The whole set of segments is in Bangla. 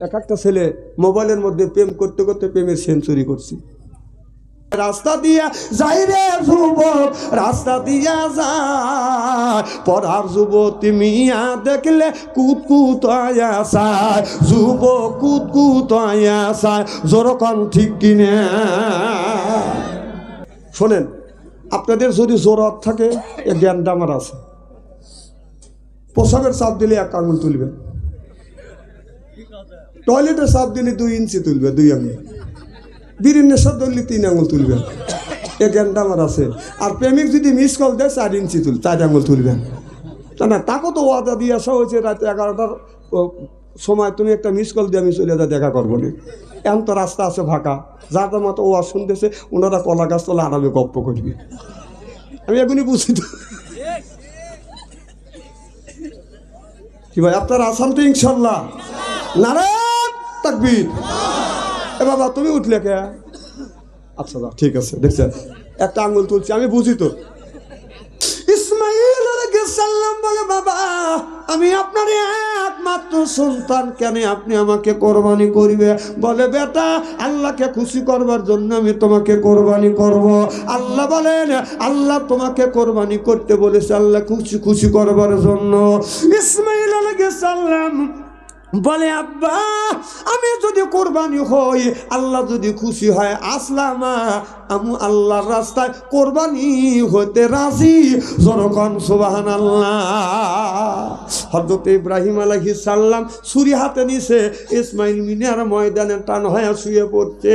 এক একটা ছেলে মোবাইলের মধ্যে প্রেম করতে করতে প্রেমের সেঞ্চুরি করছি। রাস্তা দিয়া যাই রে যুবক, রাস্তা দিয়া যায় পড়ার যুবতী মিয়া দেখলে কুতকুত আয়াসায়, যুবক কুতকুত আয়াসায়, জোরকন ঠিক কিনে। শোনেন, আপনাদের যদি জোরত থাকে এ জ্ঞানটা আমার আছে। প্রসাবের চাপ দিলে 1 আঙুল তুলবেন, টয়লেটের চাপ দিলে 2 ইঞ্চি তুলবে, 2 আঙুল, বিড়ির নেশা ধরলে 3 আঙুল তুলবেন, এ জ্ঞানটা আমার আছে। আর প্রেমিক যদি মিস কল দেয় 4 ইঞ্চি 4 আঙুল তুলবেন। তা না, তাকেও তো ওয়াদা দিয়ে আসা হয়েছে রাত 11টার সময় তুমি একটা মিস কল দিয়ে আমি চলে যা দেখা করবো না। এখন তো রাস্তা আছে ফাঁকা, যার মতো ওয়াজ শুনতেছে ওনারা কলা গাছ তোলা আরামে গপ্প করবে। আমি এখনই বুঝি তো কি ভাই, আপনার আসাম তো ইনশাল্লাহ। নারায়ণ তাকবীর। এ বাবা তুমি উঠলে কে? আচ্ছা ঠিক আছে, দেখছেন একটা আঙ্গুল তুলছি, আমি বুঝি তো। ইসমাইল আলাইহিস সালাম বলে, বাবা আমি আপনার একমাত্র সন্তান, কেন আপনি আমাকে কোরবানি করবে? বলে, বেটা আল্লাহকে খুশি করবার জন্য আমি তোমাকে কোরবানি করব। আল্লাহ বলেন, আল্লাহ তোমাকে কোরবানি করতে বলেছে আল্লাহ খুশি করবার জন্য। ইসমাইল আলাইহিস সালাম বলে, আব্বা আমি যদি কোরবানি হই, আল্লাহ যদি খুশি হয়, আসলামা আমি আল্লাহর রাস্তায় কোরবানি হতে রাজি। যখন সুবহানাল্লাহ। হযরত ইব্রাহিম আলাইহিস সালাম ছুরি হাতে নিছে, ইসমাইল মিনার ময়দানে টান হয়ে শুয়ে পড়ছে।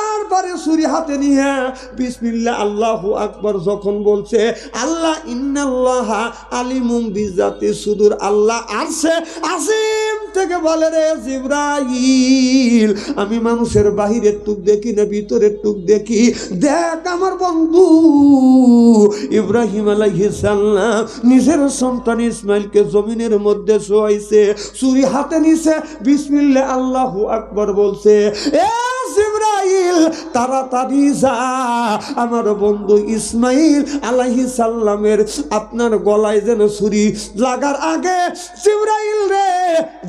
এরপরে ছুরি হাতে নিয়ে বিসমিল্লাহ আল্লাহু আকবার যখন বলছে, আল্লাহ ইন্নাল্লাহা আলিমুম বিজাতি সুদূর, আল্লাহ আরশে আজিম থেকে বলে, রে জিবরাইল আমি মানুষের বাহিরের টুক দেখি না ভিতরের টুক দেখি, দেখ আমার বন্ধু ইব্রাহিম আলাইহিস সালাম নিজের সন্তান ইসমাইলকে জমিনের মধ্যে শোয়াইছে, ছুরি হাতে নিছে, বিসমিল্লাহ আল্লাহু আকবার বলছে, এ জিবরাইল তাড়াতাড়ি যা আমার বন্ধু ইসমাইল আলাইহিস সালামের আপনার গলায় যেন ছুরি লাগার আগে জিবরাইল রে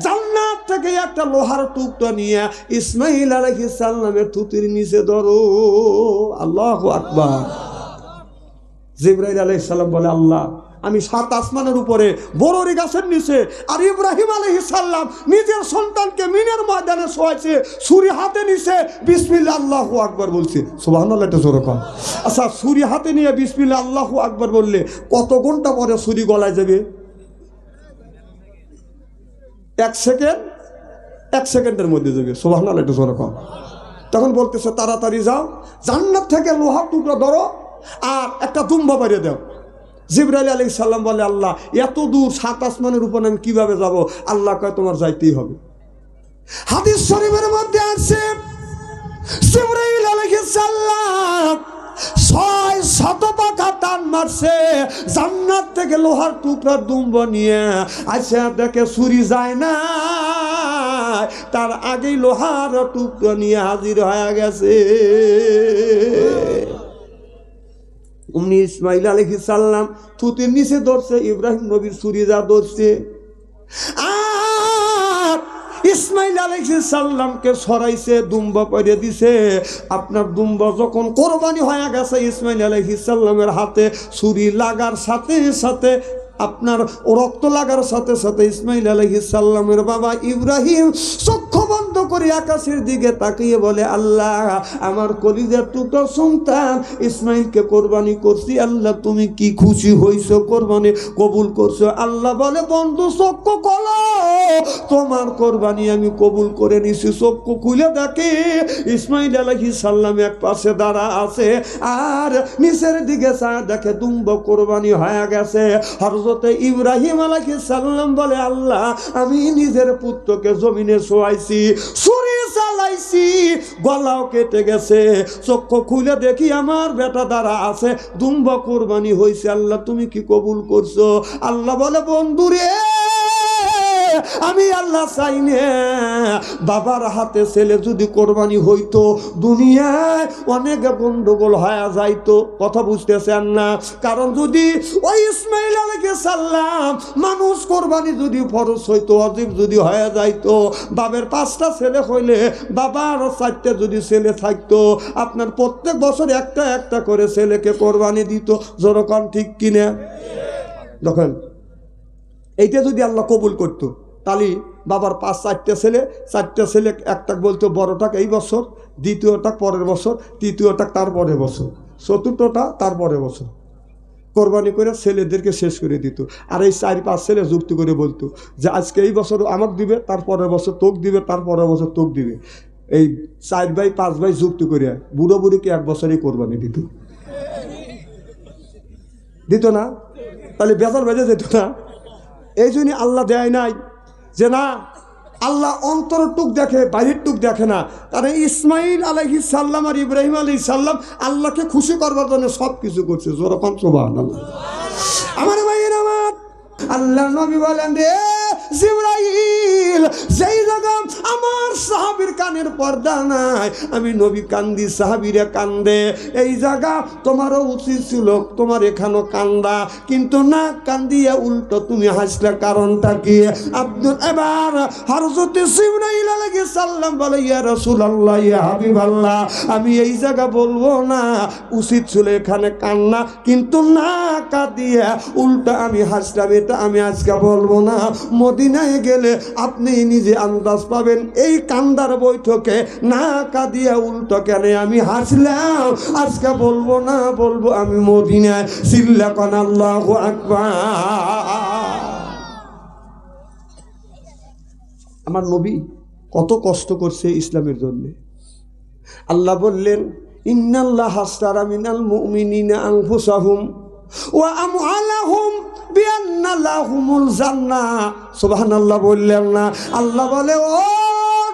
জান্নাত থেকে একটা লোহার টুকরা নিয়ে ইসমাইল আলাইহিস সালামের থুতির নিচে ধরো। আল্লাহু আকবার। জিবরাইল আলাইহিস সালাম বলে, আল্লাহ আমি 7 আসমানের উপরে বড়রি গাছের নিচে, আর ইব্রাহিম আলাইহিস সালাম নিজের সন্তানকে মিনের ময়দানে শোয়াইছে, ছুরি হাতে নিছে, বিসমিল্লাহ আল্লাহু আকবার বলছে। সুবহানাল্লাহ, এটা জোরে কর। আচ্ছা, ছুরি হাতে নিয়ে বিসমিল্লাহ আল্লাহু আকবার বললে কত ঘন্টা পরে ছুরি গলায় যাবে? 1 সেকেন্ডের মধ্যে যাবে। সুবহানাল্লাহ, এটা জোরে কর। তখন বলতেছে, তাড়াতাড়ি যাও, জান্নাত থেকে লোহার টুকরা ধরো আর একটা দুম্বা বাড়িয়ে দাও। জিবরাইল আলাইহিস সালাম বলে, আল্লাহ এত দূর 7 আসমানের উপর আমি কিভাবে যাব? আল্লাহ কয়, তোমার যাইতেই হবে। হাদিস শরীফের মধ্যে আছে, জিবরাইল আলাইহিস সালাম 600 পাখা টান মারছে, জান্নাত থেকে লোহার টুকরা দুম্বা নিয়ে আইসা দেখে ছুরি যায় না, তার আগেই লোহার টুকরা নিয়ে হাজির হয়ে গেছে। উনি ইসমাইল আলাইহিস সালাম থুতির নিচে ধরছে, ইব্রাহিম নবীর ছুরি যা ধরছে। আর ইসমাইল আলাইহিস সালামকে সরাইছে, দুম্বা পরে দিছে। আপনার দুম্বা যখন কোরবানি হয়ে গেছে, ইসমাইল আলাইহিস সালামের হাতে ছুরি লাগার সাথে সাথে, আপনার রক্ত লাগার সাথে সাথে ইসমাইল আলাইহিস সালামের বাবা ইব্রাহিম চক্ষু বন্ধ করে আকাশের দিকে তাকিয়ে বলে, আল্লাহ আমার কলিজার টুকরা সন্তান ইসমাইলকে কোরবানি করছি, আল্লাহ তুমি কি খুশি হইছো, কোরবানি কবুল করছো? আল্লাহ বলে, বন্ধু চক্ষু খোলো, তোমার কোরবানি আমি কবুল করে নিছি। চক্ষু খুলে দেখে ইসমাইল আলাইহিস সালাম এক পাশে দাঁড়া আছে, আর নিচের দিকে চা দেখে দুম্বা কোরবানি হয়ে গেছে। হযরত ইব্রাহিম আলাইহিস সালাম বলে, আল্লাহ আমি নিজের পুত্রকে জমিনে শোয়াইছি, ছুরি চালাইছি, গলাও কেটে গেছে, চক্ষু খুলে দেখি আমার বেটা দ্বারা আছে, দুম্বা কোরবানি হয়েছে, আল্লাহ তুমি কি কবুল করছো? আল্লাহ বলে, বন্ধুরে আমি আল্লাহ চাই না বাবার হাতে ছেলে যদি কোরবানি হইতো দুনিয়ায় অনেক গন্ডগোল হয়ে যাইতো। কথা বুঝতেছেন না? কারণ যদি ওই ইসমাইল আলাইহিস সালাম মানুষ কোরবানি যদি ফরজ হইতো, ওয়াজিব যদি হয়ে যাইতো, বাবার 5টা ছেলে হইলে বাবার 4টা যদি ছেলে থাকতো, আপনার প্রত্যেক বছর একটা একটা করে ছেলেকে কোরবানি দিত। যেরকম ঠিক কিনা? দেখেন এইটা যদি আল্লাহ কবুল করতো তাহলে বাবার 5-4টা ছেলে, 4টা ছেলে একটা বলতো বড়টাকে এই বছর, দ্বিতীয়টা পরের বছর, তৃতীয়টা তার পরের বছর, চতুর্থটা তার পরের বছর কোরবানি করে ছেলেদেরকে শেষ করে দিত। আর এই 4-5 ছেলে যুক্তি করে বলতো যে আজকে এই বছর আমাকে দিবে, তার পরের বছর তোক দিবে, তার পরের বছর তোক দিবে। এই 4 ভাই 5 ভাই যুক্তি করে বুড়ো বুড়িকে 1 বছরই কোরবানি দিত না? তাহলে বেজার বেজে যেত না? এই জন্যই আল্লাহ দেয় নাই যে না, আল্লাহ অন্তর টুক দেখে, বাইরের টুক দেখে না। তারা ইসমাইল আলাইহিস সালাম আর ইব্রাহিম আলাইহিস সালাম আল্লাহকে খুশি করবার জন্য সব কিছু করছে। জোরকম সুবহানাল্লাহ। আমার ভাইয়ের আমার আল্লাহ নবী বলেন রে জিবরাইল, যেই জায়গা আমার সাহাবীর কানের পর্দা নাই, আমি নবী কান্দি, সাহাবীরা কান্দে, এই জায়গা তোমারও উচিত ছিল তোমার এখানেও কান্দা, কিন্তু না কান্দিয়া উল্টো তুমি হাসলে, কারণটা কি? এবার হযরত জিবরাইল আলাইহিস সালাম বলে ইয়া রাসূলুল্লাহ, ইয়া হাবিবাল্লাহ, আমি এই জায়গা বলবো না, উচিত ছিল এখানে কান্না, কিন্তু না কাঁদিয়া উল্টা আমি হাসলাম, এটা আমি আজকে বলবো না। মদিনায় গেলে আপনি নিজে আন্দাজ পাবেন এই কান্দার বৈঠকে না কাঁদিয়া উল্টো কেন আমি হাসলাম, আজকে বলবো না, বলবো আমি মদিনায়। চিল্লা কোন আল্লাহু আকবার। আমার নবী কত কষ্ট করছে ইসলামের জন্য। আল্লাহ বললেন ইন্নাল্লাহ হাসতারা মিনাল মুমিনিনা আনফুসাহুম ওয়া আমওয়ালাহুম বিআন্না লাহুমুল জান্নাহ। সুবহানাল্লাহ বললেন না? আল্লাহ বলে ও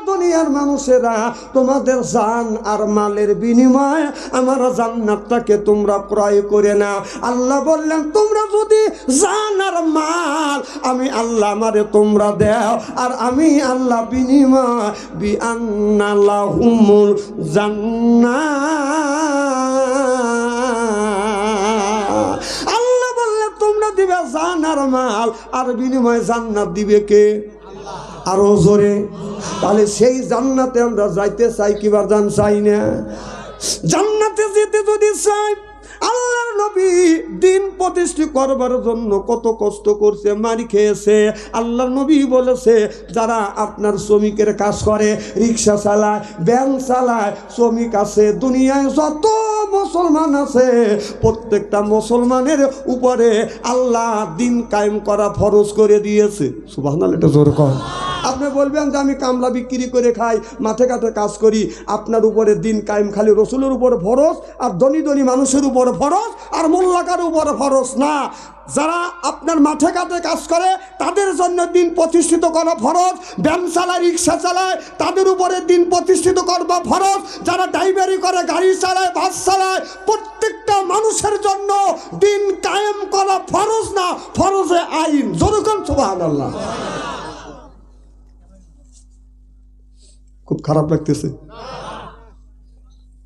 দুনিয়ার মানুষেরা, তোমাদের জান আর মালের বিনিময়ে আমার জান্নাতটাকে তোমরা ক্রয় করে নাও। আল্লাহ বললেন তোমরা যদি জান আর মাল আমি আল্লাহ আমারে তোমরা দাও, আর আমি আল্লাহ বিনিময় বিআন্না লাহুমুল জান্নাহ। আল্লাহ বললেন তোমরা দিবে জান আর মাল, আর বিনিময়ে জান্নাত দিবে কে? আরো জোরে। তাহলে সেই জান্নাতে আমরা যাইতে চাই কিবা জান চাই না? জান্নাতে যেতে যদি চাই, আল্লাহর নবী দিন প্রতিষ্ঠা করবার জন্য কত কষ্ট করছে, মারি খেয়েছে। আল্লাহর নবী বলেছে যারা আপনার শ্রমিকের কাজ করে, রিক্সা চালায়, ভ্যান চালায়, শ্রমিক আছে, দুনিয়ায় যত মুসলমান আছে, প্রত্যেকটা মুসলমানের উপরে আল্লাহ দিন কায়েম করা ফরজ করে দিয়েছে। সুবহানাল্লাহ, এটা জোর কর। আপনি বলবেন যে আমি কামলা বিক্রি করে খাই, মাঠে ঘাটে কাজ করি, আপনার উপরে দিন কায়েম খালি রসুলের উপরে ফরজ, আর ধনী ধনী মানুষের উপরে ফরজ, আর মোল্লাকার উপরে ফরজ না। যারা আপনার মাঠে ঘাটে কাজ করে তাদের জন্য দিন প্রতিষ্ঠিত করা ফরজ, ভ্যান চালায়, রিক্সা চালায়, তাদের উপরে দিন প্রতিষ্ঠিত করবা ফরজ, যারা ড্রাইভারি করে, গাড়ি চালায়, বাস চালায়, প্রত্যেকটা মানুষের জন্য দিন কায়েম করা ফরজ না, ফরজে আইন। যেরকম সুবহানাল্লাহ। খুব খারাপ লাগতেছে।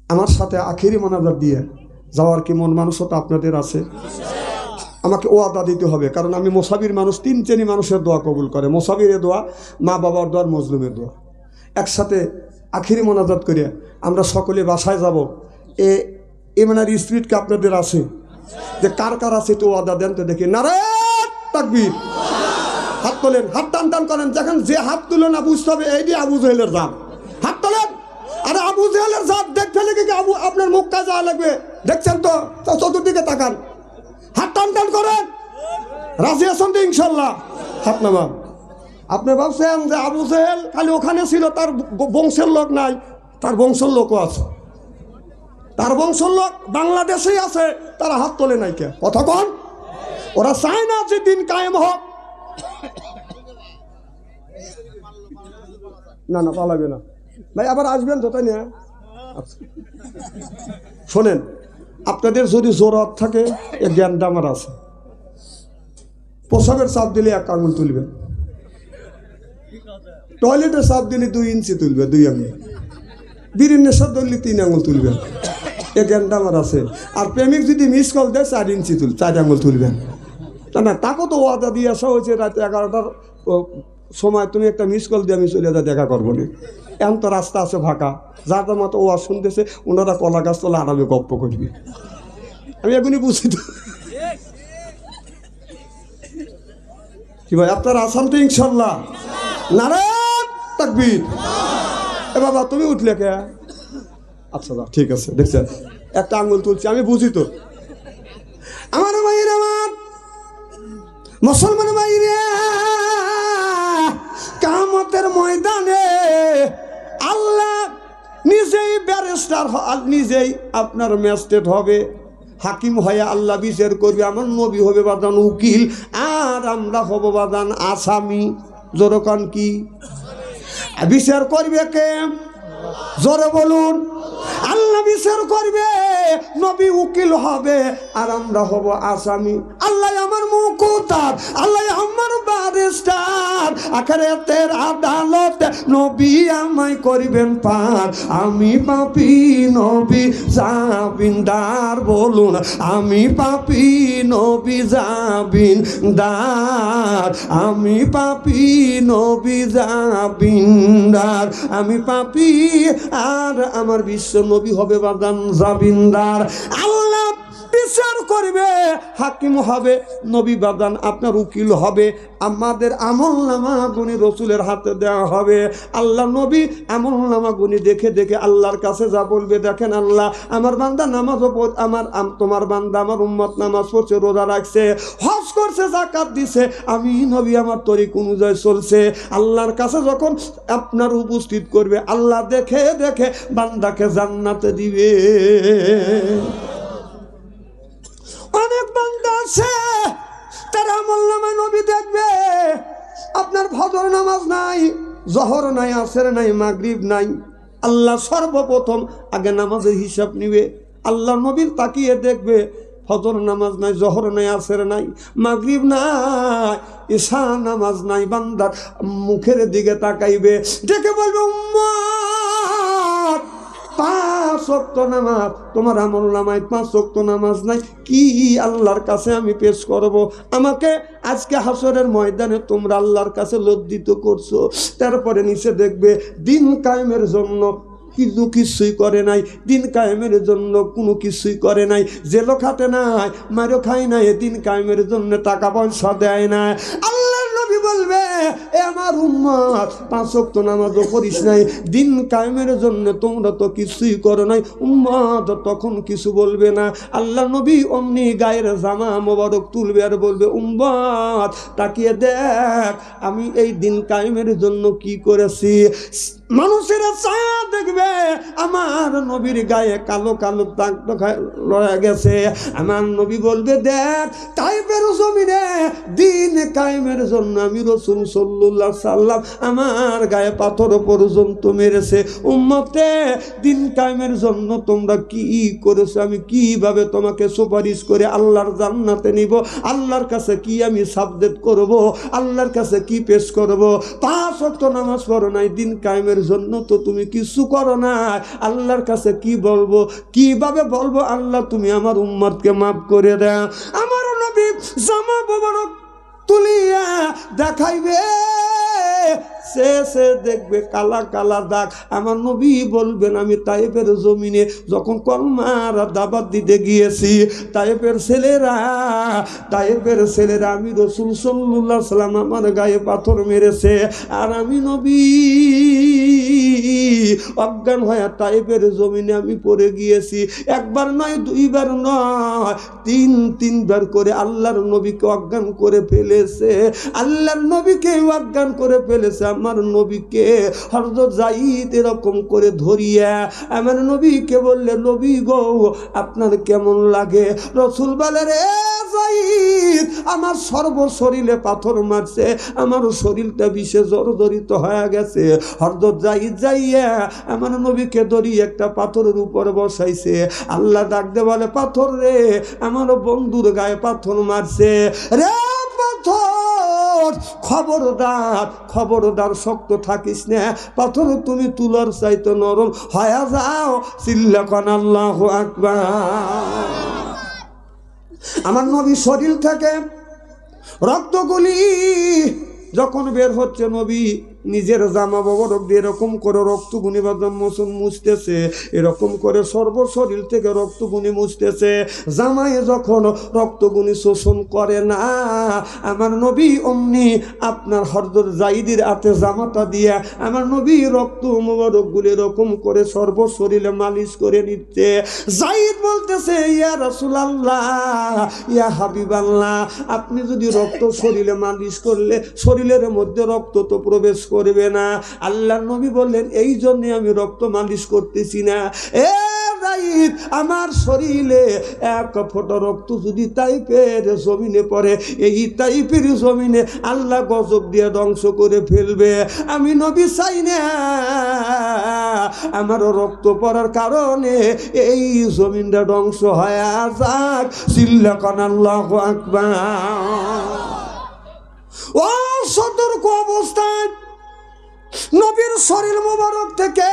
আমার সাথে আখেরি মোনাজাত দিয়ে যাওয়ার কি মন মানসিকতা আপনাদের আছে? আমাকে ওয়াদা দিতে হবে, কারণ আমি মুসাফির মানুষ। 3 শ্রেণী মানুষের দোয়া কবুল করে, মুসাফিরের দোয়া, মা বাবার দোয়া, মজলুমের দোয়া। একসাথে আখেরি মোনাজাত করে আমরা সকলে বাসায় যাব। এ মানে স্পিরিটকে আপনাদের আছে যে কার কার আছে একটু ওয়াদা দেন তো দেখি। নারে তাকবীর। হাত তোলেন, হাত টান টান করেন। যখন যে হাত তুলে না বুঝতে হবে এই দিয়ে আবু জেহেলের জাত। হাত তোলেন। আরে আবু জেহেলের জাত দেখ ফেলে কি আবু আপনার মুখটা যাওয়া লাগবে? দেখছেন তো, চতুর্দিকে তাকান, হাত টান টান করেন। রাজি আছেন তো ইনশাল্লাহ? হাত নামান। আপনি ভাবছেন যে আবু জেহেল খালি ওখানে ছিল, তার বংশের লোক নাই? তার বংশের লোকও আছে, তার বংশের লোক বাংলাদেশেই আছে, তারা হাত তোলে নাই কে? কথা কন। ওরা চায় না যে দিন কায়েম হোক। না না, পালাবে না ভাই, আবার আসবেন তো, তাই না? শোনেন, আপনাদের যদি জোরত থাকে, এক জ্ঞানটা আমার আছে। প্রসাবের চাপ দিলে 1 আঙুল তুলবেন, টয়লেটে সাপ দিলে 2 ইঞ্চি তুলবে, 2 আঙুল। বিড়ির নেশা ধরলে 3 আঙুল তুলবেন, এ জ্ঞানটা আমার আছে। আর প্রেমিক যদি মিস কল দেয় 4 ইঞ্চি 4 আঙুল তুলবেন। না তাকে তো ওয়াদা দিয়ে আসা হয়েছে রাত 11টার সময়, তুমি একটা মিস কল দিয়ে আমি চলে যা দেখা করবো না। এখন তো রাস্তা আছে ফাঁকা, যার মতো ওয়াজ শুনতেছে ওনারা কলা গাছ তোলা আরামে গপ্প করবে। আমি এখনই বুঝি তো কি ভাই, আপনার আসাম তো ইনশাল্লাহ। নারায়ণ তাকবীর। এ বাবা তুমি উঠলে কে? আচ্ছা দা ঠিক আছে, দেখছেন একটা আঙুল তুলছি, আমি বুঝি তো। আমার ভাইয়ের, আমার মুসলমান ভাইরে, কিয়ামতের ময়দানে আল্লাহ নিজেই ব্যারিস্টার, নিজেই আপনার ম্যাজিস্ট্রেট হবে, হাকিম হয়ে আল্লাহ বিচার করবে। আমার নবী হবে বাদান উকিল, আর আমরা হব বাদান আসামি। জোরকান কি বিচার করবে কে? জোরে বলুন। আল্লাহ বিচার করবে, নবী উকিল হবে, আর আমরা হব আসামি। আল্লাহ আমার মুকুতার, আল্লাহ আমার ব্যারিস্টার, আখিরাতের আদালতে নবী আমায় করবেন পার। আমি পাপী, নবী জামিনদার। বলুন আমি পাপী, নবী জামিনদার। আমি পাপী, নবী জামিনদার। আমি পাপী, আর আমার বিশ্ব নবী হবে বাদান জামিনদার। আল্লাহ বিচার করবে, হাকিম হবে, নবী বাদান আপনার উকিল হবে। আমাদের আমলনামা গুনি রসুলের হাতে দেওয়া হবে। আল্লাহ নবী আমলনামা গুনি দেখে দেখে আল্লাহর কাছে যা বলবে, দেখেন আল্লাহ আমার বান্দা নামাজ, আমার তোমার বান্দা আমার উম্মত নামাজ পড়ছে, রোজা রাখছে, হজ করছে, যাকাত দিছে, আমি নবী আমার তরিক অনুযায়ী চলছে। আল্লাহর কাছে যখন আপনার উপস্থিত করবে, আল্লাহ দেখে দেখে বান্দাকে জান্নাতে দিবে। অনেক বান্দা আছে তারা আমলনামায় নবী দেখবে, আপনার ফজর নামাজ নাই, জহর নাই, আসর নাই, মাগরিব নাই। আল্লাহ সর্বপ্রথম আগে নামাজের হিসাব নিবে। আল্লাহ নবীর তাকিয়ে দেখবে, ফজর নামাজ নাই, জহর নাই, আসর নাই, মাগরিব নাই, ঈশা নামাজ নাই। বান্দার মুখের দিকে তাকাইবে, দেখে বলবে উম্মত 5 ওয়াক্ত নামাজ তোমার আমলনামায়, 5 ওয়াক্ত নামাজ নাই, কি আল্লাহর কাছে আমি পেশ করব? আমাকে আজকে হাসরের ময়দানে তোমরা আল্লাহর কাছে লজ্জিত করছো। তারপরে নিচে দেখবে দিন কায়েমের জন্য কিছুই করে নাই, দিন কায়েমের জন্য কোনো কিছুই করে নাই, জেলও খাটে নাই, মারও খায় নাই, দিন কায়েমের জন্য টাকা পয়সা দেয় না। আল্লাহর নবী বলবে, এ আমার উম্মত 5 ওয়াক্ত নামাজও পড়িস নাই, দিন কায়েমের জন্য তোমরা তো কিছুই করো নাই। উম্মত তখন কিছু বলবে না। আল্লাহ নবী অমনি গায়ের জামা মোবারক তুলবে আর বলবে, উম্মত তাকিয়ে দেখ আমি এই দিন কায়েমের জন্য কি করেছি। মানুষেরা ছায়া দেখবে, আমার নবীর গায়ে কালো কালো দাগ রয়ে গেছে। আমার নবী বলবে, দেখ তাইফের জমিনে দিন কায়েমের জন্য আমি রাসূল সাল্লাল্লাহু আলাইহি সাল্লাম আমার গায়ে পাথর পর্যন্ত মেরেছে। উম্মতে দিন কায়েমের জন্য তোমরা কি করেছো? আমি কিভাবে তোমাকে সুপারিশ করে আল্লাহর জান্নাতে নিব? আল্লাহর কাছে কি আমি সাবজেক্ট করব? আল্লাহর কাছে কি পেশ করব? 5 ওয়াক্ত নামাজ পড়ো নাই, দিন কায়েমের জন্য তো তুমি কিছু করো না, আল্লাহর কাছে কি বলবো? কিভাবে বলবো আল্লাহ তুমি আমার উম্মতকে মাফ করে দাও? আমার নবী জামা মোবারক তুলিয়া দেখাইবে, সে দেখবে কালা কালা দাগ। আমার নবী বলবেন, আমি তায়েফের জমিনে যখন কলমার দাবাত দিতে গিয়েছি, তায়েফের ছেলেরা আমি রাসূল সাল্লাল্লাহু আলাইহি সাল্লাম আমার গায়ে পাথর মেরেছে, আর আমি নবী অজ্ঞান হয়ে তায়েফের জমিনে আমি পড়ে গিয়েছি। একবার নয়, 2 বার নয়, 3বার করে আল্লাহর নবীকে অজ্ঞান করে ফেলেছে। আল্লাহর নবীকে অজ্ঞান করে ফেলেছে। আমার নবীকে হযরত যায়েদ এরকম করে ধরিয়া আমার নবীকে বললে, নবী গো আপনার কেমন লাগে? রাসূল বলে, রে যায়েদ আমার সর্বশরীরে পাথর মারছে, আমার শরীরটা বিষে জর্জরিত হয়ে গেছে। হযরত যায়েদ যাইয়া আমার নবীকে ধরি একটা পাথরের উপর বসাইছে। আল্লাহ ডাক দে বলে, পাথর রে, আমার বন্ধুর গায়ে পাথর মারছে রে পাথর, খবরদার খবরদার, শক্ত থাকিস না, পাথর তুমি তুলার চাইতে নরম হয়ে যাও। চিল্লা কোন আল্লাহু আকবার। আমার নবী শরীর থেকে রক্তগুলি যখন বের হচ্ছে, নবী নিজের জামা মোবারক দিয়ে এরকম করে রক্তগুনি বাদন মোচন মুছতেছে, এরকম করে সর্বশরীর থেকে রক্তগুনি মুছতেছে। জামায় যখন রক্তগুনি শোষণ করে না, আমার নবী অমনি আপনার হযরত যায়েদের হাতে জামাটা দিয়ে আমার নবী রক্ত মোবারকগুলি এরকম করে সর্বশরীরে মালিশ করে নিচ্ছে। যায়েদ বলতেছে, ইয়া রাসূলুল্লাহ, ইয়া হাবিবাল্লাহ, আপনি যদি রক্ত শরীরে মালিশ করলে শরীরের মধ্যে রক্ত তো প্রবেশ করবে না। আল্লাহর নবী বললেন, এই জন্য আমি রক্ত মালিশ করতেছি না। যায়েদ, আমার শরীরে এক ফোঁটা রক্ত যদি তাইফের জমিনে পড়ে, এই তাইফের জমিনে আল্লাহ গজব দিয়ে ধ্বংস করে ফেলবে। আমি নবী চাই না আমার রক্ত পড়ার কারণে এই জমিনটা ধ্বংস হয়ে যাক। চিল্লা কোন আল্লাহু আকবার। ও সতর্ক অবস্থায় নবীর শরীর মোবারক থেকে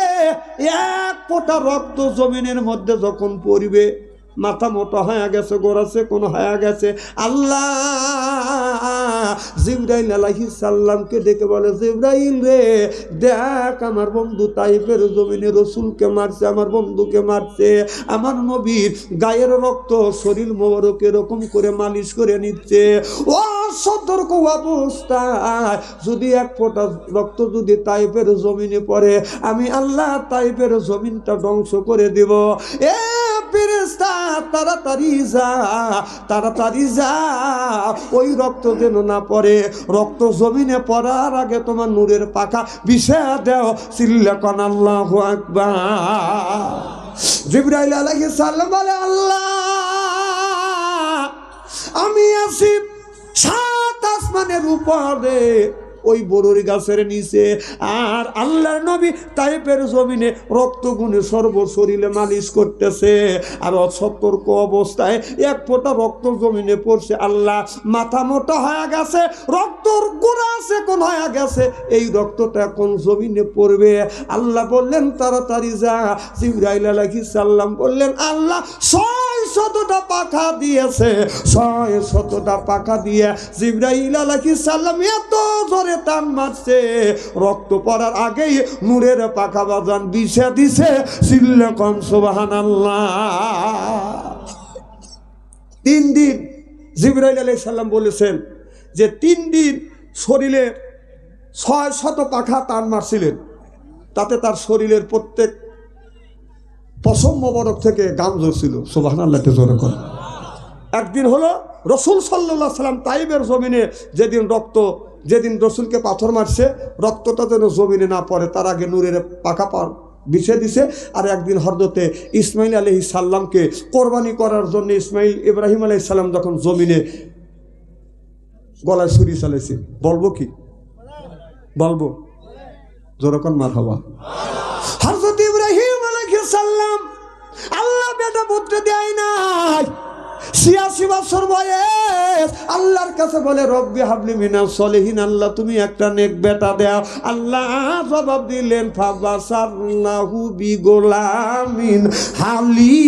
এক ফোঁটা রক্ত জমিনের মধ্যে যখন পড়বে, মাথা মোটা হয়ে গেছে, গোড়াছে কোন হয়ে গেছে, আল্লাহ জিবরাইল আলাইহিস সালামকে ডেকে বলে, জিবরাইল রে, দেখ আমার বন্ধু তাইফের জমিনে রাসূলকে মারছে, আমার বন্ধুকে মারছে। আমার নবীর গায়ের রক্ত শরীর মোবারক এরকম করে মালিশ করে নিচ্ছে। ও সতর্ক অবস্থায় যদি এক ফোঁটা রক্ত যদি তাইফের জমিনে পড়ে, আমি আল্লাহ তাইফের জমিনটা ধ্বংস করে দেব। এ ফেরেশতা, তাড়াতাড়ি যা, তাড়াতাড়ি যা, ওই রক্ত যেন না পড়ে। রক্ত জমিনে পড়ার আগে তোমার নূরের পাখা বিছিয়ে দাও। চিল্লা কোন আল্লাহু আকবার। জিবরাইল আলাইহিস সালাম বলে, আল্লাহ, আমি আছি সাত আসমানের উপরে ওই বড়ই গাছের নিচে, আর আল্লাহর নবী তাইফের জমিনে রক্তগুনে সর্বশরীরে মালিশ করতেছে। আর অসতর্ক অবস্থায় এক ফোঁটা রক্ত জমিনে পড়ছে, আল্লাহ মাথা মোটা হয়ে গেছে, রক্তর গোড়া আছে কোন হয়ে গেছে, এই রক্তটা এখন জমিনে পড়বে। আল্লাহ বললেন, তাড়াতাড়ি যা। জিবরাইল আলাইহিস সালাম বললেন, আল্লাহ 600টা পাখা দিয়েছে, 600টা পাখা দিয়ে জিবরাইল আলাইহিস সালাম এত জোরে টান মারছে, রক্ত পড়ার আগেই নূরের পাখা বাজান বিছে দিছে। চিল্লা কোন সুবহানাল্লাহ। 3 দিন জিবরাইল আলাইহিস সালাম বলেছেন যে 3 দিন শরীরে 600 পাখা টান মারছিলেন, তাতে তার শরীরের প্রত্যেক পশম মোবারক থেকে গাম ঝরছিল। সুবহানাল্লাহ জোরে কোন। একদিন হলো রাসূল সাল্লাল্লাহু আলাইহি সাল্লাম তাইফের জমিনে যেদিন রসুলকে পাথর মারছে, রক্তটা যেন জমিনে না পড়ে তার আগে নূরের পাখা বিছিয়ে দিছে। আর একদিন হযরতে ইসমাইল আলাইহিস সালামকে কোরবানি করার জন্য ইব্রাহিম আলাইহিস সালাম যখন জমিনে গলায় ছুরি চালাইছে, বলবো কি বলবো, যেরকম মারহাবা। হযরত ইব্রাহিম আলাইহিস সালাম আল্লাহ বেটা পুত্র দেয় নাই, 86 বছর বয়স, আল্লাহর কাছে বলে, রব্বি হাবলি মিনাস সলিহিন, আল্লাহ তুমি একটা নেক বেটা দাও। আল্লাহ জবাব দিলেন, ফাবাসারনাহু বিগোলামিন হালিম।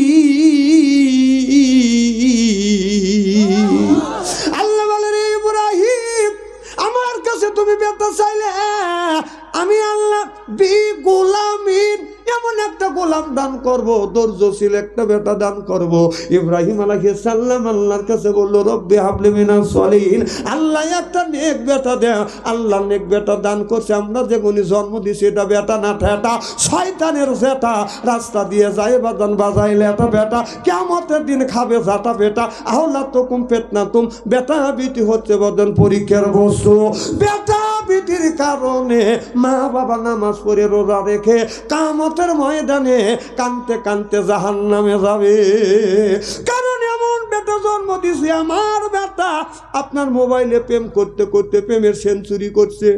আল্লাহ বলেন, ইব্রাহিম, আমার কাছে তুমি বেটা চাইলে আমি আল্লাহ বিগোলামিন এমন একটা গোলাম দান করব, ধৈর্যশীল একটা বেটা দান করব। ইব্রাহিম আলাইহিস সালাম আল্লাহর কাছে বলল, রব্বি হাবলি মিনাস সলিহিন, আল্লাহ একটা নেক বেটা দাও। আল্লাহ নেক বেটা দান করছে। আমরা যেগুনি জন্ম দিছি এটা বেটা না ঠেটা, শয়তানের জেটা, রাস্তা দিয়ে যায় বাজান বাজাইলে এটা বেটা, কিয়ামতের দিন খাবে জাটা বেটা। আহলা তুকুম ফিতনাতুম, বেটা বিটি হচ্ছে বদন পরীক্ষার বস্তু। বেটা বিটির কারণে মা বাবা নামাজ পড়ে রোজা রেখে কিয়ামতের ময়দানে কানতে কানতে জাহান্নামে যাবে। কারণ এমন বেটা জন্ম দিছে আমার বেটা আপনার মোবাইলে প্রেম করতে করতে প্রেমের সেঞ্চুরি করছে।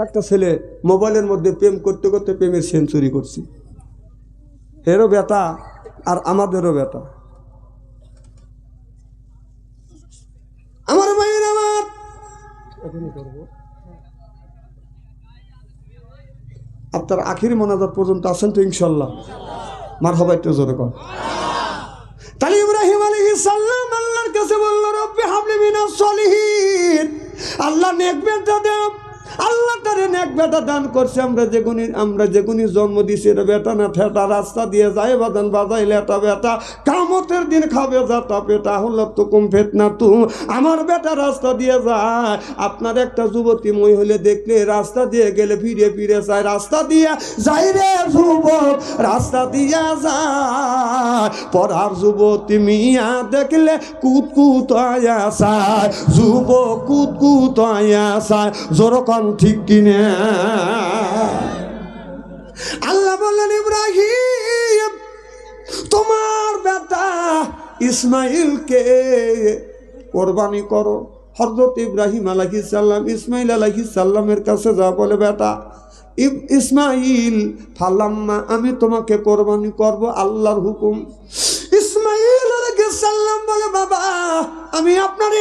একটা ছেলে মোবাইলের মধ্যে প্রেম করতে করতে প্রেমের সেঞ্চুরি করছে। এরও বেটা আর আমাদেরও বেটা। আপনার আখির মোনাজাত পর্যন্ত আছেন তো ইনশাল্লাহ? মারহাবা, একটু জোরে কর। তাহলে ইব্রাহিম আলাইহিস সালাম আল্লাহর কাছে বলল, রব্বি হাবলি মিনাস সলিহিন, আল্লাহ নেক বেটা দাও। আল্লাহ তারে নেক বেটা দান করছে। আমরা যেগুনি জন্ম দিছি, বেটা না ঠেটা রাস্তা দিয়ে যায় বাদান বাজাইলে এটা বেটা কামতের দিন খাবে যাতা পেটা হল তো কম ফেতনা তু। আমার বেটা রাস্তা দিয়ে যায়। আপনার একটা যুবতী মই হলে দেখলে রাস্তা দিয়ে গেলে ফিরে ফিরে যায়, রাস্তা দিয়ে যাই রে যুবক, রাস্তা দিয়া যায়। পড়ার যুবতী মিয়া দেখলে কুতকুত আয়া যায়, যুবক কুতকুত আয়া যায়। জোরকন ঠিক কিনা? আল্লাহ বললেন, ইব্রাহিম তোমার বেটা ইসমাইলকে কোরবানি করো। হযরত ইব্রাহিম আলাইহিস সালাম ইসমাইল আলাইহিস সালামের কাছে যা বলে, বেটা ইসমাইল ফালাম্মা, আমি তোমাকে কোরবানি করব, আল্লাহর হুকুম। ইসমাইল আলাইহিস সালাম বলে, বাবা আমি আপনার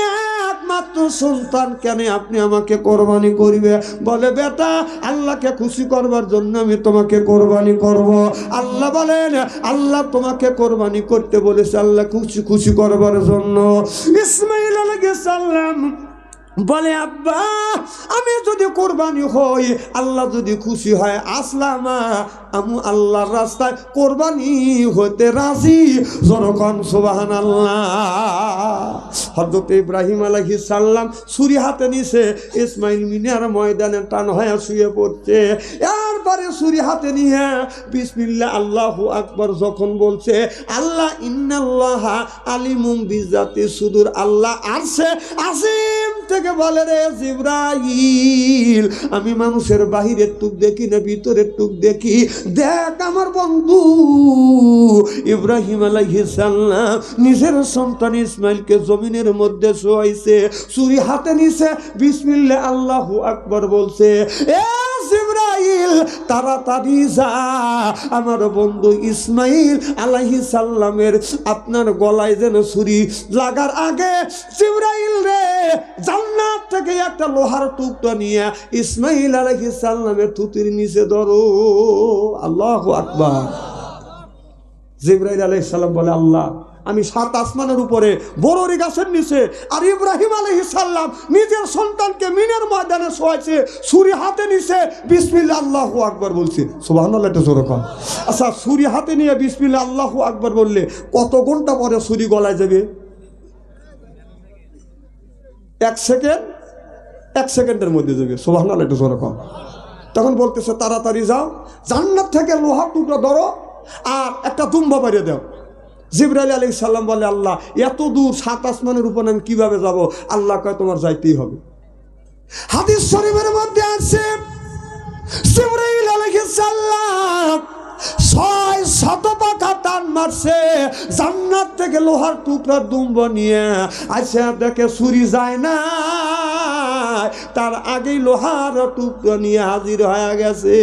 একমাত্র সন্তান, কেন আপনি আমাকে কোরবানি করিবে? বলে, বেটা আল্লাহকে খুশি করবার জন্য আমি তোমাকে কোরবানি করব। আল্লাহ বলেন, আল্লাহ তোমাকে কোরবানি করতে বলেছে আল্লাহ খুশি করবার জন্য। ইসমাইল আলাইহিস সালাম বলে, আব্বা আমি যদি কোরবানি হই, আল্লাহ যদি খুশি হয়, আসলামা আমি আল্লাহর রাস্তায় কোরবানি হতে রাজি। যখন সুবহানাল্লাহ। হযরত ইব্রাহিম আলাইহিস সালাম ছুরি হাতে নিছে, ইসমাইল মিনার ময়দানে টান হয়ে শুয়ে পড়ছে। এরপরে ছুরি হাতে নিয়ে বিসমিল্লাহ আল্লাহু আকবার যখন বলছে, আল্লাহ ইন্নাল্লাহা আলিমুম বিজাতি সুদূর, আল্লাহ আরশে আজিম থেকে বলে, রে জিবরাইল আমি মানুষের বাহিরের টুক দেখি না ভিতরের টুক দেখি, দেখ আমার বন্ধু ইব্রাহিম আলাইহিস সালাম নিজের সন্তান ইসমাইলকে জমিনের মধ্যে শোয়াইছে, ছুরি হাতে নিছে, বিসমিল্লাহ আল্লাহু আকবার বলছে, এ জিবরাইল তাড়াতাড়ি যা আমার বন্ধু ইসমাইল আলাইহিস সালামের আপনার গলায় যেন ছুরি লাগার আগে জিবরাইল রে জান্নাত থেকে একটা লোহার টুকরা নিয়ে ইসমাইল আলাইহিস সালামের থুতির নিচে ধরো। আল্লাহু আকবার। জিবরাইল আলাইহিস সালাম বলে, আল্লাহ আমি 7 আসমানের উপরে বড়রি গাছের নিচে, আর ইব্রাহিম আলাইহিস সালাম নিজের সন্তানকে মিনের ময়দানে শোয়াইছে, ছুরি হাতে নিছে, বিসমিল্লাহ আল্লাহু আকবার বলছে। সুবহানাল্লাহ, এটা জোরে কর। আচ্ছা, ছুরি হাতে নিয়ে বিসমিল্লাহ আল্লাহু আকবার বললে কত ঘন্টা পরে ছুরি গলায় যাবে? 1 সেকেন্ডের মধ্যে যাবে। সুবহানাল্লাহ, এটা জোরে কর। তখন বলতেছে, তাড়াতাড়ি যাও, জান্নাত থেকে লোহার টুকরা ধরো আর একটা দুম্বা বাড়িয়ে দাও। জিবরাইল আলাইহিস সালাম বলে, আল্লাহ এত দূর 7 আসমানের উপর আমি কিভাবে যাব? আল্লাহ কয়, তোমার যাইতেই হবে। হাদিস শরীফের মধ্যে আছে, জিবরাইল আলাইহিস সালাম 600 পাখা টান মারছে, জান্নাত থেকে লোহার টুকরা দুম্বা নিয়ে আসে, দেখে ছুরি যায় না, তার আগেই লোহার টুকরা নিয়ে হাজির হয়ে গেছে।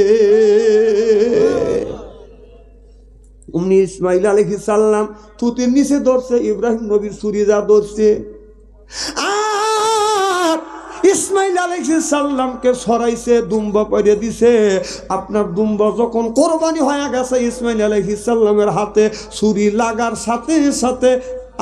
উনি ইসমাইল আলাইহিস সালাম থুতির নিচে ধরছে, ইব্রাহিম নবীর ছুরি যা ধরছে, আর ইসমাইল আলাইহিস সালামকে সরাইছে, দুম্বা পরে দিছে। আপনার দুম্বা যখন কোরবানি হয়ে গেছে, ইসমাইল আলাইহিস সালামের হাতে ছুরি লাগার সাথে সাথে,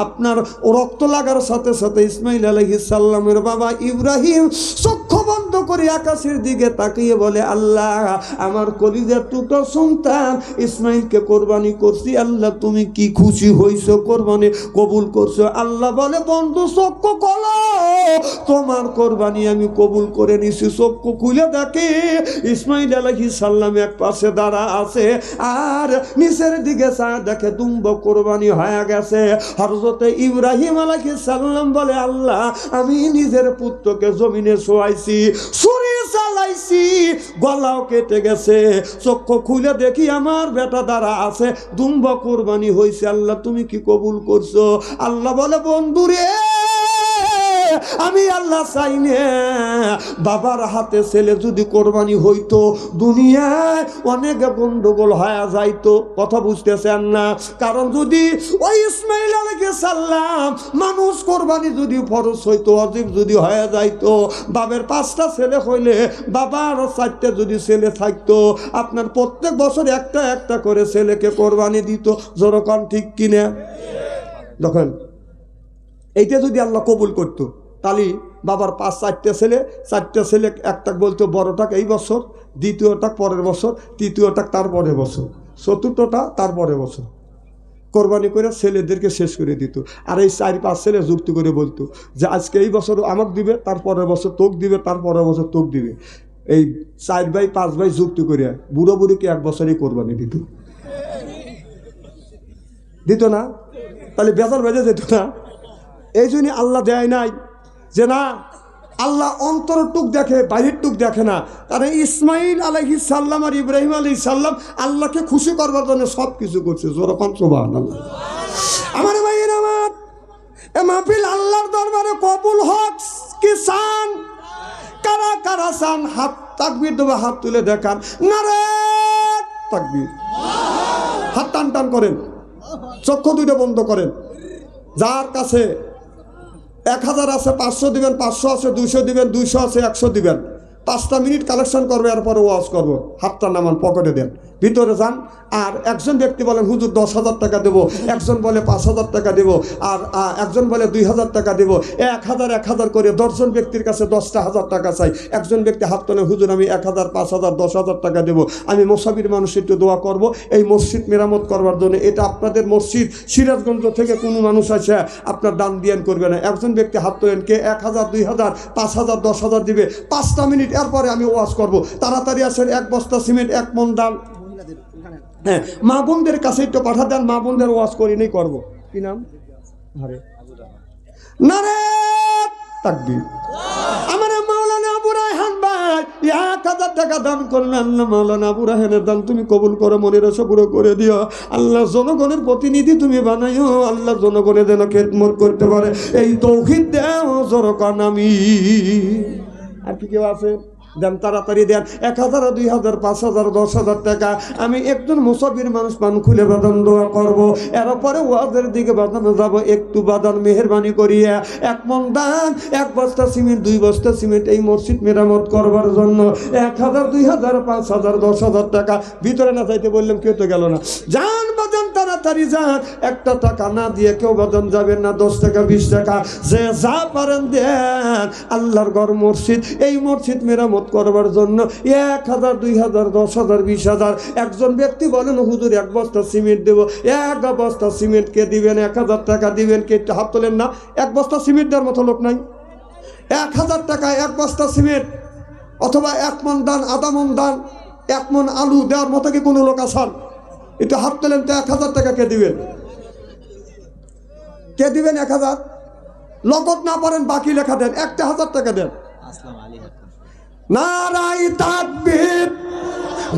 আপনার রক্ত লাগার সাথে সাথে ইসমাইল আলাইহিস সালামের বাবা ইব্রাহিম চক্ষু বন্ধ করে আকাশের দিকে তাকিয়ে বলে, আল্লাহ আমার কলিজার টুকরা সন্তান ইসমাইলকে কোরবানি করছি, আল্লাহ তুমি কি খুশি হইছো? কোরবানি কবুল করছো? আল্লাহ বলে, বন্ধু চক্ষু খোলো, তোমার কোরবানি আমি কবুল করে নিছি। চক্ষু খুলে দেখে ইসমাইল আলাইহিস সালাম এক পাশে দাঁড়া আছে, আর নিচের দিকে চা দেখে দুম্বা কোরবানি হয়ে গেছে। হযরত ইব্রাহিম আলাইহিস সালাম বলে, আল্লাহ আমি নিজের পুত্রকে জমিনে শোয়াইছি, ছুরি চালাইছি, গলাও কেটে গেছে, চক্ষু খুলে দেখি আমার বেটা দ্বারা আছে, দুম্বা কোরবানি হয়েছে, আল্লাহ তুমি কি কবুল করছো? আল্লাহ বলে, বন্ধুরে আমি আল্লাহ চাই না বাবার হাতে ছেলে যদি কোরবানি হইতো দুনিয়ায় অনেক গন্ডগোল হয়ে যাইতো। কথা বুঝতেছেন না? কারণ যদি ওই ইসমাইল আলাইহিস সালাম মানুষ কোরবানি যদি ফরজ হইতো, ওয়াজিব যদি হয়ে যাইতো, বাবার 5টা ছেলে হইলে বাবার 4টা যদি ছেলে থাকতো, আপনার প্রত্যেক বছর একটা একটা করে ছেলেকে কোরবানি দিত। যেরকম ঠিক কিনা? দেখেন এইটা যদি আল্লাহ কবুল করতো তাহলে বাবার 5-4টা ছেলে, 4টা ছেলে একটা বলতো বড়টাকে এই বছর, দ্বিতীয়টা পরের বছর, তৃতীয়টা তার পরের বছর, চতুর্থটা তার পরের বছর কোরবানি করে ছেলেদেরকে শেষ করে দিত। আর এই 4-5 ছেলে যুক্তি করে বলতো যে আজকে এই বছর আমাকে দিবে, তার পরের বছর তোক দিবে, তার পরের বছর তোক দিবে। এই 4 ভাই 5 ভাই যুক্তি করে বুড়ো বুড়িকে 1 বছরই কোরবানি দিত না? তাহলে বেজার বেজে যেত না? এই জন্যই আল্লাহ দেয় নাই যে না, আল্লাহ অন্তর টুক দেখে, বাহির টুক দেখে না। তারা ইসমাইল আলাইহিস সালাম আর ইব্রাহিম আলাইহিস সালাম আল্লাহকে খুশি করবার জন্য সব কিছু করছে। জোরকান সুবহানাল্লাহ। আমার ভাইয়ের আমার এ মাহফিল আল্লাহর দরবারে কবুল হোক কি চান? কারা কারা চান? হাত তাকবীর দেবে, হাত তুলে দেখান। নারে তাকবীর। হাত টান টান করেন, চক্ষু দুটো বন্ধ করেন। যার কাছে 1000 আছে 500 দিবেন, 500 আছে 200 দিবেন, 200 আছে 100 দিবেন। 5টা মিনিট কালেকশন করবে, এরপরে ওয়াজ করবো। হাতটা নামান, পকেটে দেন, ভিতরে যান। আর একজন ব্যক্তি বলেন হুজুর 10,000 টাকা দেবো, একজন বলে 5,000 টাকা দেবো, আর একজন বলে 2,000 টাকা দেবো। 1,000 করে 10 জন ব্যক্তির কাছে 10টা হাজার টাকা চাই। একজন ব্যক্তি হাত তোলে, হুজুর আমি 1,000, 5,000, 10,000 টাকা দেবো। আমি মুসাফির মানুষ, একটু দোয়া করব এই মসজিদ মেরামত করবার জন্য। এটা আপনাদের মসজিদ, সিরাজগঞ্জ থেকে কোনো মানুষ আছে আপনার দান দিয়ান করবে না। একজন ব্যক্তি হাত তোলেন, কে 1,000, 2,000, 5,000, 10,000 দিবে। 5টা মিনিট, এরপরে আমি ওয়াজ করব। তাড়াতাড়ি আসেন। 1 বস্তা সিমেন্ট, 1 মণ ডাল। হ্যাঁ, মা বোনদের কাছে একটু পাঠা দেন, মা বোনদের ওয়াজ করি নেই করবো। কি নাম? নারে তাকবীর। আমার মাওলানা আবু রায়হান ভাই 1,000 টাকা দান করলেন। আল্লাহ মাওলানা আবু রায়হানের দান তুমি কবুল করো, মনের আশা পুরো করে দিও। আল্লাহ জনগণের প্রতিনিধি তুমি বানাইও। আল্লাহ জনগণের যেন খেদমত করতে পারে এই তৌহিদ দাও। জোরকান আমিন। আর কি কেউ আছে? দেন, তাড়াতাড়ি দেন। 1,000, 2,000, 5,000, 10,000 টাকা। আমি একজন মুসাফির মানুষ, পান খুলে বাদান দোয়া করবো। এরপরে ওয়াজের দিকে বাদানো যাবো। একটু বাদান মেহরবানি করিয়া 1 মণ দান, 1 বস্তা সিমেন্ট, 2 বস্তা সিমেন্ট এই মসজিদ মেরামত করবার জন্য। 1,000, 2,000, 5,000, 10,000 টাকা। ভিতরে না যাইতে বললাম, কেউ তো গেল না। যান বাদান, তাড়াতাড়ি যান। 1টা টাকা না দিয়ে কেউ বাদান যাবেন না। 10 টাকা, 20 টাকা, যে যা পারেন দেন। আল্লাহর ঘর মসজিদ, এই মসজিদ মেরামত করবার জন্য 1,000, 2,000, 10,000, 20,000। একজন ব্যক্তি বলেন হুজুর 1 বস্তা সিমেন্ট দেবো। 1 বস্তা সিমেন্ট কে দিবেন? 1,000 টাকা দিবেন। কে হাত তোলেন না? 1 বস্তা সিমেন্ট দেওয়ার মতো লোক নাই। 1,000 টাকা 1 বস্তা সিমেন্ট, অথবা 1 মণ দান, 1/2 মণ দান, 1 মণ আলু দেওয়ার মতো কি কোনো লোক আছেন? একটু হাত তোলেন তো। 1,000 টাকা কে দিবেন? কে দিবেন 1,000? লগত না পারেন বাকি লেখা দেন। 1,000 টাকা দেন। নারাই তাকবীর।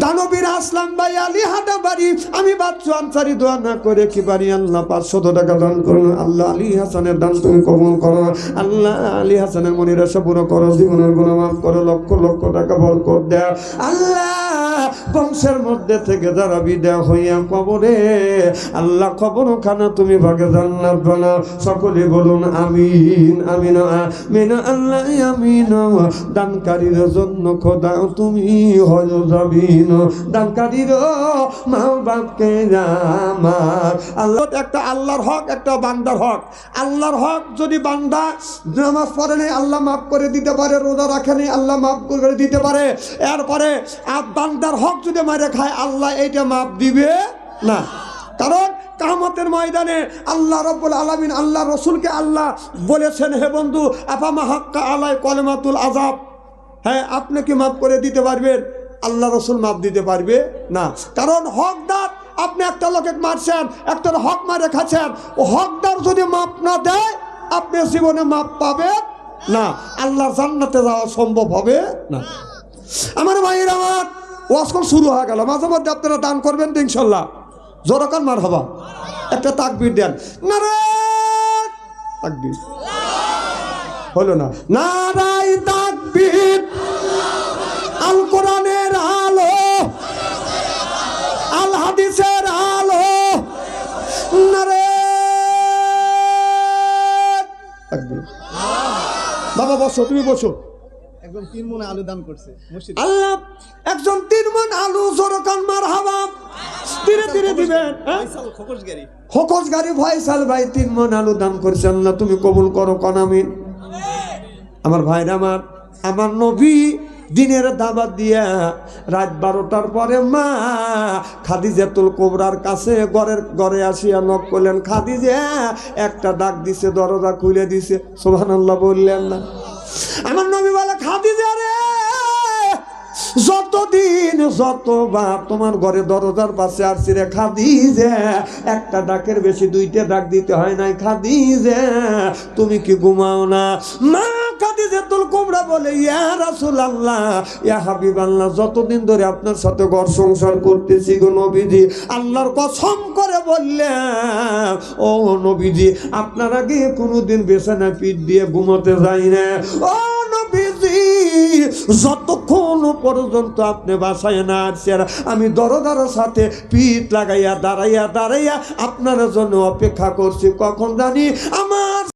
দানবীর আসলাম ভাই আলী হাটা বাড়ি। আমি বাচ্চু আনসারি দোয়া না করে কি বাড়ি? আল্লাহ 500 টাকা দান করুন। আল্লাহ আলী হাসানের দান তুমি কবুল করো। আল্লাহ আলী হাসানের মনের আশা পুরো করো, জীবনের গুনাহ মাফ করো, লক্ষ লক্ষ টাকা বরকত দাও। আল্লাহ বংশের মধ্যে থেকে যারা বিদায় হইয়া কবরে, আল্লাহ কবরখানা তুমি ভাগে জান্নাত বানাও। সকলে বলুন আমিন, আমিন, আমিন। আল্লাহ আমিন। দানকারীর জন্য খোদা তুমি হয় জামিন। দানকারীর মা বাপকে আমার। আল্লাহ একটা আল্লাহর হক, একটা বান্দার হক। আল্লাহর হক যদি বান্দা নামাজ পড়ে নেই, আল্লাহ মাফ করে দিতে পারে। রোজা রাখে নেই, আল্লাহ মাফ করে দিতে পারে। এরপরে বান্দার হক যদি মারে খায়, আল্লাহ এইটা মাফ দিবে না। কারণ কিয়ামতের ময়দানে আল্লাহ রাব্বুল আলামিন আল্লাহ রাসূলকে আল্লাহ বলেছেন, হে বন্ধু, আফামা হাক্কা আলাই কলিমাতুল আযাব, হ্যাঁ আপনি কি মাফ করে দিতে পারবেন? আল্লাহ রাসূল মাফ দিতে পারবে না। কারণ হকদার, আপনি একটা লোকে মারছেন, একটা হক মারে খাচ্ছেন, ও হকদার যদি মাফ না দেয়, আপনি জীবনে মাফ পাবেন না। আল্লাহর জান্নাতে যাওয়া সম্ভব হবে না। আমার ভাইয়ের আমার ওয়াজ শুরু হয়ে গেল। মাঝে মধ্যে আপনারা দান করবেন তো ইনশাল্লাহ। জোরকান মারহাবা। একটা তাকবীর দেন। নারে তাকবীর। হলো না। নারায়ে তাকবীর, আল কোরআনের আলো, আল হাদিসের আলো, নারায়ে তাকবীর। বাবা বসো, তুমি বসো। একদম 3 মণ আলু দান করছে মসজিদে। আল্লাহ একজন 3 মণ আলু জোরকান মারহাবা ধীরে ধীরে দিবেন। ফয়সাল খোকসগাড়ি, খোকস গাড়ি ফয়সাল ভাই 3 মণ আলু দান করছে। আল্লাহ তুমি কবুল করো, কোন আমিন। আমার ভাইরা, আমার নবী দিনের দাওয়াত দিয়া রাত 12টার পরে মা খাদিজাতুল কুবরার কাছে ঘরে আসিয়া নক করলেন। খাদিজা একটা ডাক দিছে, দরজা খুলে দিছে। সুবহানাল্লাহ বললেন না? আমার নবী বলে, খাদিজা রে, যতবার তোমার ঘরে দরজার পাশে আসছি রে খাদিজা, একটা ডাকের বেশি 2টা ডাক দিতে হয় নাই। খাদিজা তুমি কি ঘুমাও না? মা খাদিজাতুল কুবরা বলে, ইয়া রাসূলুল্লাহ, ইয়া হাবিবাল্লাহ, যতদিন ধরে আপনার সাথে ঘর সংসার করতেছি গো নবীজি, আল্লাহর কসম করে বললেন ও নবীজি, আপনার আগে কোনোদিন বিছানায় পিঠ দিয়ে ঘুমোতে যাই না। ও নবীজি, যতক্ষণ পর্যন্ত আপনি বাসায় না আসছেন, আমি দরজার সাথে পিঠ লাগাইয়া দাঁড়াইয়া আপনার জন্য অপেক্ষা করছি। কখন জানি আমার